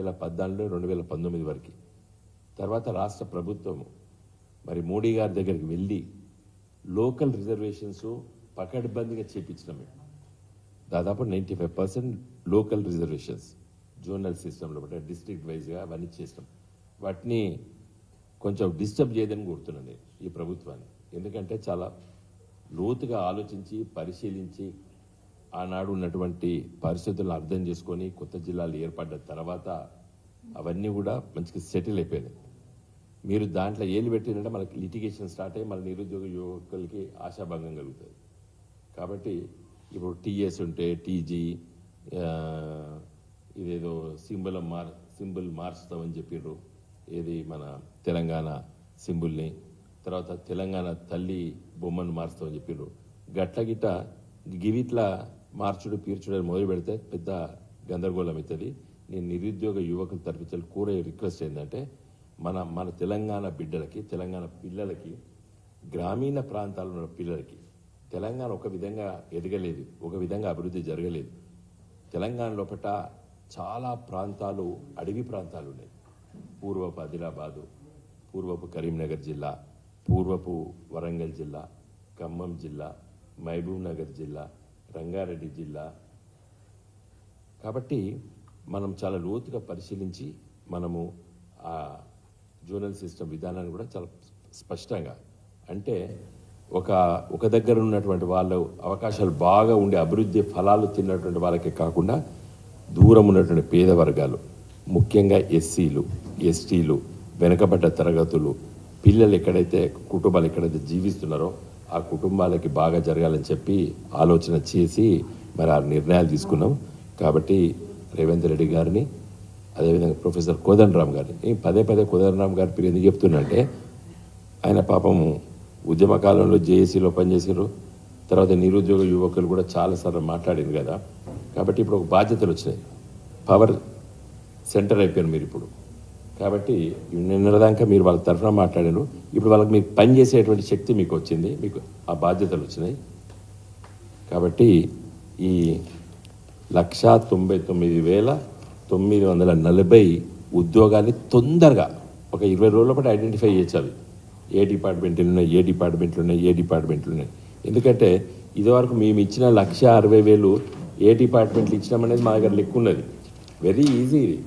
2014 2019 వరకు. తర్వాత రాష్ట్ర ప్రభుత్వం మరి మోడీ గారి దగ్గరికి వెళ్ళి లోకల్ రిజర్వేషన్స్ పకడ్బందీగా చేపించినాం. దాదాపు 95% లోకల్ రిజర్వేషన్స్ జోనల్ సిస్టంలో డిస్ట్రిక్ట్ వైజ్గా అవన్నీ చేసినాం. వాటిని కొంచెం డిస్టర్బ్ చేయదని కోరుతున్నాను నేను ఈ ప్రభుత్వాన్ని. ఎందుకంటే చాలా లోతుగా ఆలోచించి పరిశీలించి ఆనాడు ఉన్నటువంటి పరిస్థితులను అర్థం చేసుకొని కొత్త జిల్లాలు ఏర్పడ్డ తర్వాత అవన్నీ కూడా మంచిగా సెటిల్ అయిపోయినాయి. మీరు దాంట్లో ఏలు పెట్టినంటే మనకి లిటిగేషన్ స్టార్ట్ అయ్యి మన నిరుద్యోగ యువకులకి ఆశాభంగం కలుగుతుంది. కాబట్టి ఇప్పుడు టీఎస్ ఉంటే టీజీ ఇదేదో సింబల్ మార్చుతామని చెప్పిర్రు. ఏది మన తెలంగాణ సింబుల్ని, తర్వాత తెలంగాణ తల్లి బొమ్మను మార్చుతామని చెప్పిర్రు. గట్ల గిట్ట గివిట్లా మార్చుడు పీర్చుడు మొదలు పెడితే పెద్ద గందరగోళం అవుతుంది. నేను నిరుద్యోగ యువకుల తరఫు కోరే రిక్వెస్ట్ ఏంటంటే మన తెలంగాణ బిడ్డలకి, తెలంగాణ పిల్లలకి, గ్రామీణ ప్రాంతాల్లో ఉన్న పిల్లలకి తెలంగాణ ఒక విధంగా ఎదగలేదు, ఒక విధంగా అభివృద్ధి జరగలేదు. తెలంగాణ లోపల చాలా ప్రాంతాలు అడవి ప్రాంతాలు ఉన్నాయి. పూర్వపు ఆదిలాబాదు, పూర్వపు కరీంనగర్ జిల్లా, పూర్వపు వరంగల్ జిల్లా, ఖమ్మం జిల్లా, మహబూబ్ నగర్ జిల్లా, రంగారెడ్డి జిల్లా. కాబట్టి మనం చాలా లోతుగా పరిశీలించి మనము ఆ జోనల్ సిస్టమ్ విధానాన్ని కూడా చాలా స్పష్టంగా, అంటే ఒక దగ్గర ఉన్నటువంటి వాళ్ళు అవకాశాలు బాగా ఉండే అభివృద్ధి ఫలాలు తిన్నటువంటి వాళ్ళకే కాకుండా దూరం ఉన్నటువంటి పేద వర్గాలు, ముఖ్యంగా ఎస్సీలు, ఎస్టీలు, వెనుకబడ్డ తరగతులు, పిల్లలు ఎక్కడైతే కుటుంబాలు ఎక్కడైతే జీవిస్తున్నారో ఆ కుటుంబాలకి బాగా జరగాలని చెప్పి ఆలోచన చేసి మరి ఆ నిర్ణయాలు తీసుకున్నాం. కాబట్టి రేవంత్ రెడ్డి గారిని, అదేవిధంగా ప్రొఫెసర్ కోదండరామ్ గారిని, పదే కోదండరామ్ గారి పేరు ఎందుకు చెప్తున్నంటే ఆయన పాపము ఉద్యమ కాలంలో జేఏసీలో పనిచేసారు. తర్వాత నిరుద్యోగ యువకులు కూడా చాలాసార్లు మాట్లాడింది కదా. కాబట్టి ఇప్పుడు ఒక బాధ్యతలు వచ్చినాయి, పవర్ సెంటర్ అయిపోయారు మీరు ఇప్పుడు. కాబట్టి నిన్నదాకా మీరు వాళ్ళ తరఫున మాట్లాడారు, ఇప్పుడు వాళ్ళకి మీరు పనిచేసేటువంటి శక్తి మీకు వచ్చింది, మీకు ఆ బాధ్యతలు వచ్చినాయి. కాబట్టి ఈ 1,99,940 ఉద్యోగాన్ని తొందరగా ఒక 20 రోజుల పాటు ఐడెంటిఫై చేయాలి. ఏ డిపార్ట్మెంట్లు ఉన్నాయి. ఎందుకంటే ఇదివరకు మేము ఇచ్చిన 1,60,000 ఏ డిపార్ట్మెంట్లు ఇచ్చినామనేది మా దగ్గర లెక్క ఉన్నది. వెరీ ఈజీ ఇది.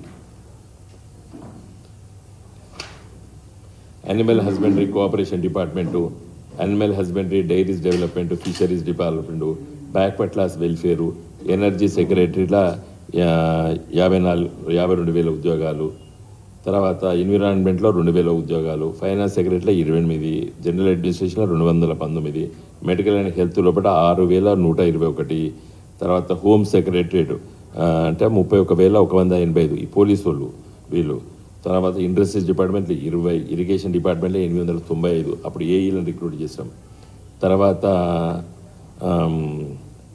Animal husbandry cooperation department, animal husbandry dairies development, fisheries department, backward class welfare, energy సెక్రటరీలా 52,000 ఉద్యోగాలు, తర్వాత ఎన్విరాన్మెంట్లో 2,000 ఉద్యోగాలు, ఫైనాన్స్ సెక్రటరీలో 28, జనరల్ అడ్మినిస్ట్రేషన్లో 219, మెడికల్ అండ్ హెల్త్ లోపల 6,121, తర్వాత హోమ్ సెక్రటరేట్ అంటే 31,185, ఈ పోలీసు వాళ్ళు వీళ్ళు, తర్వాత ఇండస్ట్రీస్ డిపార్ట్మెంట్లో 20, ఇరిగేషన్ డిపార్ట్మెంట్లో 895, అప్పుడు ఏఈలను రిక్రూట్ చేసాం. తర్వాత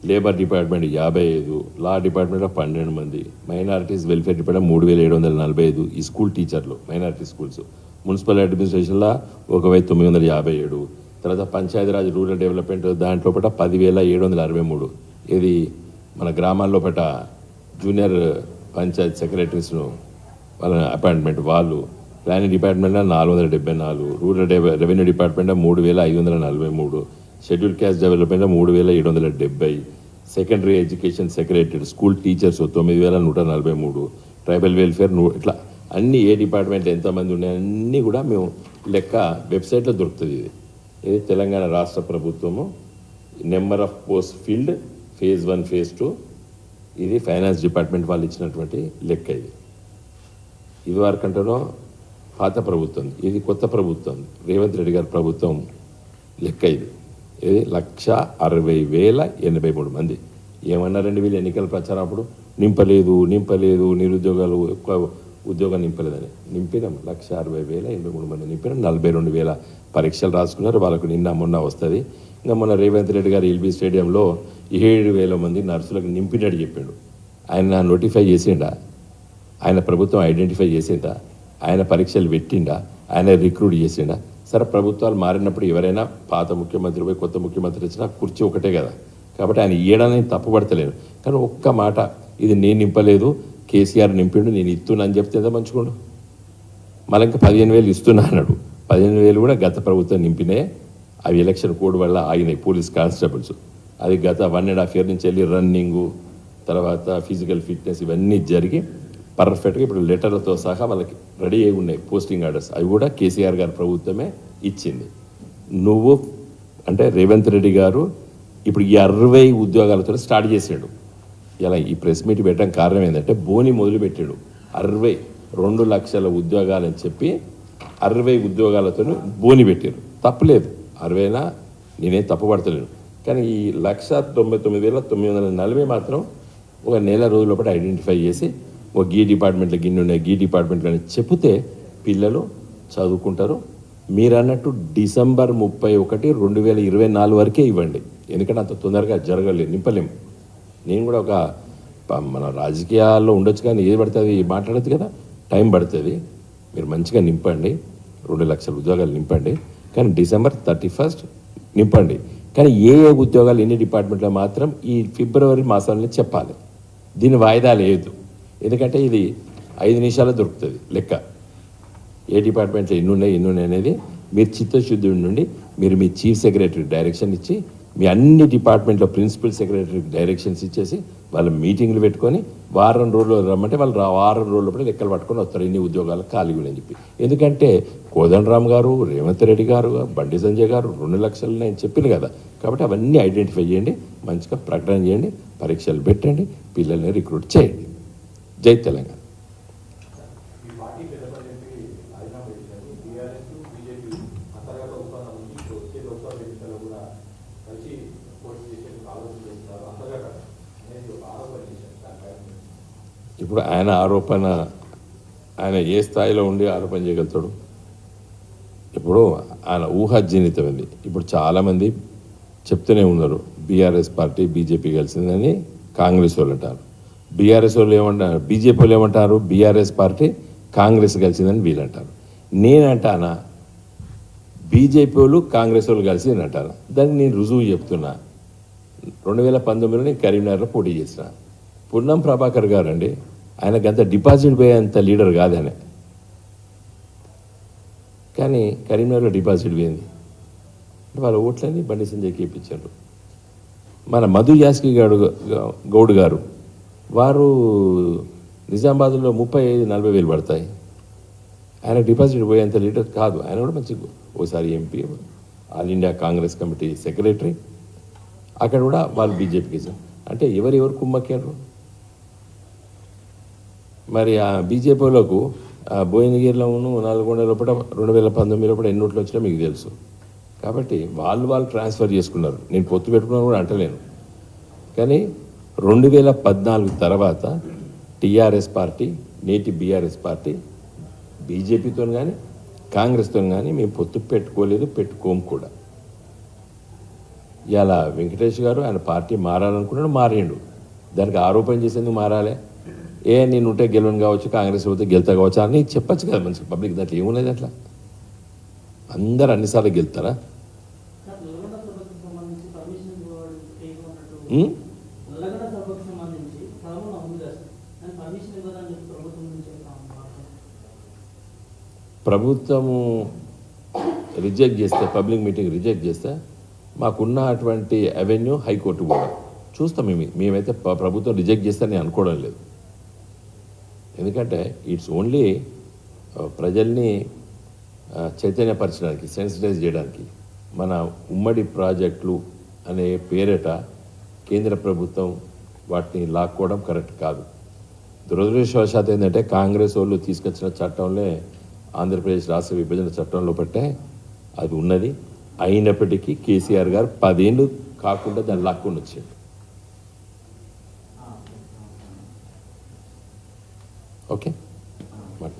లేబర్ డిపార్ట్మెంట్ 55, లా డిపార్ట్మెంట్లో 12 మంది, మైనారిటీస్ వెల్ఫేర్ డిపార్ట్మెంట్ 3,745, ఈ స్కూల్ టీచర్లు మైనారిటీ స్కూల్స్, మున్సిపల్ అడ్మినిస్ట్రేషన్లో 1,957, తర్వాత పంచాయతీరాజ్ రూరల్ డెవలప్మెంట్ దాంట్లో 10,763, ఇది మన గ్రామాల్లో జూనియర్ పంచాయత్ సెక్రటరీస్ను వాళ్ళ అపాయింట్మెంట్ వాళ్ళు, ప్లానింగ్ డిపార్ట్మెంట్లో 474, రూరల్ రెవెన్యూ డిపార్ట్మెంట్లో 3,543, షెడ్యూల్ క్యాస్ట్ డెవలప్మెంట్లో 3,770, secondary education secretary, school teachers 9,143, tribal welfare, ఇట్లా అన్ని ఏ డిపార్ట్మెంట్ ఎంతమంది ఉన్నాయన్నీ కూడా మేము లెక్క వెబ్సైట్లో దొరుకుతుంది. ఇది తెలంగాణ రాష్ట్ర ప్రభుత్వము number of post field phase 1 phase 2, ఇది ఫైనాన్స్ డిపార్ట్మెంట్ వాళ్ళు ఇచ్చినటువంటి లెక్క. ఇది వరకంటేనో పాత ప్రభుత్వం, ఇది కొత్త ప్రభుత్వం, రేవంత్ రెడ్డి గారి ప్రభుత్వం లెక్క. ఇది 1,60,083 మంది. ఏమన్నారండి వీళ్ళు ఎన్నికల ప్రచారం అప్పుడు? నింపలేదు నిరుద్యోగాలు ఎక్కువ ఉద్యోగం నింపలేదని. నింపినాం 1,60,083 మంది నింపినాం. 42,000 పరీక్షలు రాసుకున్నారు. వాళ్ళకు నిన్న మొన్న వస్తుంది. ఇంకా మొన్న రేవంత్ రెడ్డి గారు ఎల్బీ స్టేడియంలో 7,000 మంది నర్సులకు నింపినట్టు చెప్పాడు. ఆయన నోటిఫై చేసిండా? ఆయన ప్రభుత్వం ఐడెంటిఫై చేసిందా? ఆయన పరీక్షలు పెట్టిండా? ఆయన రిక్రూట్ చేసిండా? సరే, ప్రభుత్వాలు మారినప్పుడు ఎవరైనా పాత ముఖ్యమంత్రి పోయి కొత్త ముఖ్యమంత్రి వచ్చినా కుర్చీ ఒకటే కదా. కాబట్టి ఆయన ఏడాది తప్పుపడతలేను. కానీ ఒక్క మాట, ఇది నేను నింపలేదు, కేసీఆర్ నింపిండు, నేను ఇస్తున్నా అని చెప్తే ఎంత మంచుకోండు. మళ్ళీ ఇంకా 15,000 ఇస్తున్నా అన్నాడు. 15,000 కూడా గత ప్రభుత్వం నింపినే, అవి ఎలక్షన్ కోడ్ వల్ల ఆగినాయి పోలీస్ కానిస్టేబుల్స్. అది గత 1.5 year నుంచి వెళ్ళి రన్నింగు, తర్వాత ఫిజికల్ ఫిట్నెస్ ఇవన్నీ జరిగి పర్ఫెక్ట్గా ఇప్పుడు లెటర్లతో సహా వాళ్ళకి రెడీ అయి ఉన్నాయి పోస్టింగ్ ఆర్డర్స్. అవి కూడా కేసీఆర్ గారి ప్రభుత్వమే ఇచ్చింది. నువ్వు అంటే రేవంత్ రెడ్డి గారు ఇప్పుడు ఈ 60 ఉద్యోగాలతో స్టార్ట్ చేసాడు. ఇలా ఈ ప్రెస్ మీట్ పెట్టడం కారణం ఏంటంటే బోని మొదలుపెట్టాడు. 2 లక్షల ఉద్యోగాలని చెప్పి 60 ఉద్యోగాలతో బోని పెట్టారు. తప్పులేదు, 60 నేనేం తప్పుపడతలేను. కానీ ఈ 1,99,940 మాత్రం ఒక నెల రోజుల పాటు ఐడెంటిఫై చేసి ఒక గీ డిపార్ట్మెంట్లో గిన్నె ఉన్నాయి, గీ డిపార్ట్మెంట్లో అని చెప్తే పిల్లలు చదువుకుంటారు. మీరు అన్నట్టు December 31, 2024 వరకే ఇవ్వండి. ఎందుకంటే అంత తొందరగా జరగలేదు, నింపలేము. నేను కూడా ఒక మన రాజకీయాల్లో ఉండొచ్చు కానీ ఏది పడుతుంది మాట్లాడద్దు కదా, టైం పడుతుంది. మీరు మంచిగా నింపండి, 2 లక్షల ఉద్యోగాలు నింపండి. కానీ December 31 నింపండి. కానీ ఏ ఉద్యోగాలు ఎన్ని డిపార్ట్మెంట్లో మాత్రం ఈ February మాసంలో చెప్పాలి. దీని వాయిదా లేదు. ఎందుకంటే ఇది 5 నిమిషాలు దొరుకుతుంది లెక్క. ఏ డిపార్ట్మెంట్లో ఎన్ని ఉన్నాయి అనేది మీరు చిత్తశుద్ధి నుండి మీరు మీ చీఫ్ సెక్రటరీ డైరెక్షన్ ఇచ్చి మీ అన్ని డిపార్ట్మెంట్లో ప్రిన్సిపల్ సెక్రటరీకి డైరెక్షన్స్ ఇచ్చేసి వాళ్ళ మీటింగ్లు పెట్టుకొని వారం రోజులు రమ్మంటే వాళ్ళు వారం రోజుల కూడా లెక్కలు పట్టుకొని వస్తారు ఇన్ని ఉద్యోగాలు ఖాళీగా అని చెప్పి. ఎందుకంటే కోదండరామ్ గారు, రేవంత్ రెడ్డి గారు, బండి సంజయ్ గారు 2 లక్షలు నేను చెప్పాను కదా. కాబట్టి అవన్నీ ఐడెంటిఫై చేయండి, మంచిగా ప్రకటన చేయండి, పరీక్షలు పెట్టండి, పిల్లల్ని రిక్రూట్ చేయండి. జై తెలంగాణ. ఇప్పుడు ఆయన ఆరోపణ, ఆయన ఏ స్థాయిలో ఉండి ఆరోపణ చేయగలుగుతాడు? ఇప్పుడు ఆయన ఊహాజనితమైంది. ఇప్పుడు చాలామంది చెప్తూనే ఉన్నారు బీఆర్ఎస్ పార్టీ బీజేపీ కలిసిందని కాంగ్రెస్ వాళ్ళు అంటారు. బీఆర్ఎస్ వాళ్ళు ఏమంటారు, బీజేపీ వాళ్ళు ఏమంటారు, బీఆర్ఎస్ పార్టీ కాంగ్రెస్ కలిసిందని వీళ్ళంటారు. నేనంటానా బీజేపీ వాళ్ళు కాంగ్రెస్ వాళ్ళు కలిసి అని అంటాను. దానికి నేను రుజువు చెప్తున్నా. 2019లో నేను కరీంనగర్లో పోటీ చేసిన. పొన్నం ప్రభాకర్ గారు అండి, ఆయనకు అంత డిపాజిట్ పోయేంత లీడర్ కాదు ఆయన. కానీ కరీంనగర్లో డిపాజిట్ పోయింది. వాళ్ళ ఓట్లని బండి సంజయ్కి ఇప్పించారు. మన మధు యాస్కి గౌడ్ గారు వారు నిజామాబాద్లో 35-40 వేలు పడతాయి. ఆయన డిపాజిట్ పోయేంత లీడర్ కాదు. ఆయన కూడా మంచి ఓసారి MP, all India Congress committee secretary. అక్కడ కూడా వాళ్ళు బీజేపీకి ఇచ్చారు. అంటే ఎవరెవరు కుమ్మక్కారు? మరి ఆ బీజేపీలకు భువనగిరిలో నల్గొండ లోపల 2019 లోపల ఎన్ని ఓట్లు వచ్చినా మీకు తెలుసు. కాబట్టి వాళ్ళు ట్రాన్స్ఫర్ చేసుకున్నారు. నేను పొత్తు పెట్టుకున్నాను కూడా అంటలేను. కానీ 2014 తర్వాత టీఆర్ఎస్ పార్టీ, నేటి బీఆర్ఎస్ పార్టీ బీజేపీతో కానీ కాంగ్రెస్తో కానీ మేము పొత్తు పెట్టుకోలేదు, పెట్టుకోము కూడా. ఇలా వెంకటేష్ గారు ఆయన పార్టీ మారాలనుకున్నాడు, మారిండు. దానికి ఆరోపణ చేసేందుకు మారాలి. నేను ఉంటే గెలవను కావచ్చు, కాంగ్రెస్ పోతే గెలుతా కావచ్చు అని చెప్పచ్చు కదా మంచిగా పబ్లిక్. దాంట్లో ఏమున్నది? అట్లా అందరు అన్నిసార్లు గెలుతారా? ప్రభుత్వము రిజెక్ట్ చేస్తే, పబ్లిక్ మీటింగ్ రిజెక్ట్ చేస్తే మాకున్న అటువంటి అవెన్యూ హైకోర్టు కూడా చూస్తాం. మేమైతే ప్రభుత్వం రిజెక్ట్ చేస్తే నేను అనుకోవడం లేదు. ఎందుకంటే ఇట్స్ ఓన్లీ ప్రజల్ని చైతన్యపరచడానికి, సెన్సిటైజ్ చేయడానికి. మన ఉమ్మడి ప్రాజెక్టులు అనే పేరిట కేంద్ర ప్రభుత్వం వాటిని లాక్కోవడం కరెక్ట్ కాదు. దురదృష్టవశాత్తు ఏంటంటే కాంగ్రెస్ వాళ్ళు తీసుకొచ్చిన చట్టంలో, ఆంధ్రప్రదేశ్ రాష్ట్ర విభజన చట్టంలో పట్టే అది ఉన్నది. అయినప్పటికీ కేసీఆర్ గారు 10 ఏళ్ళు కాకుండా దాన్ని లాక్కొని వచ్చాడు. ఓకే, మన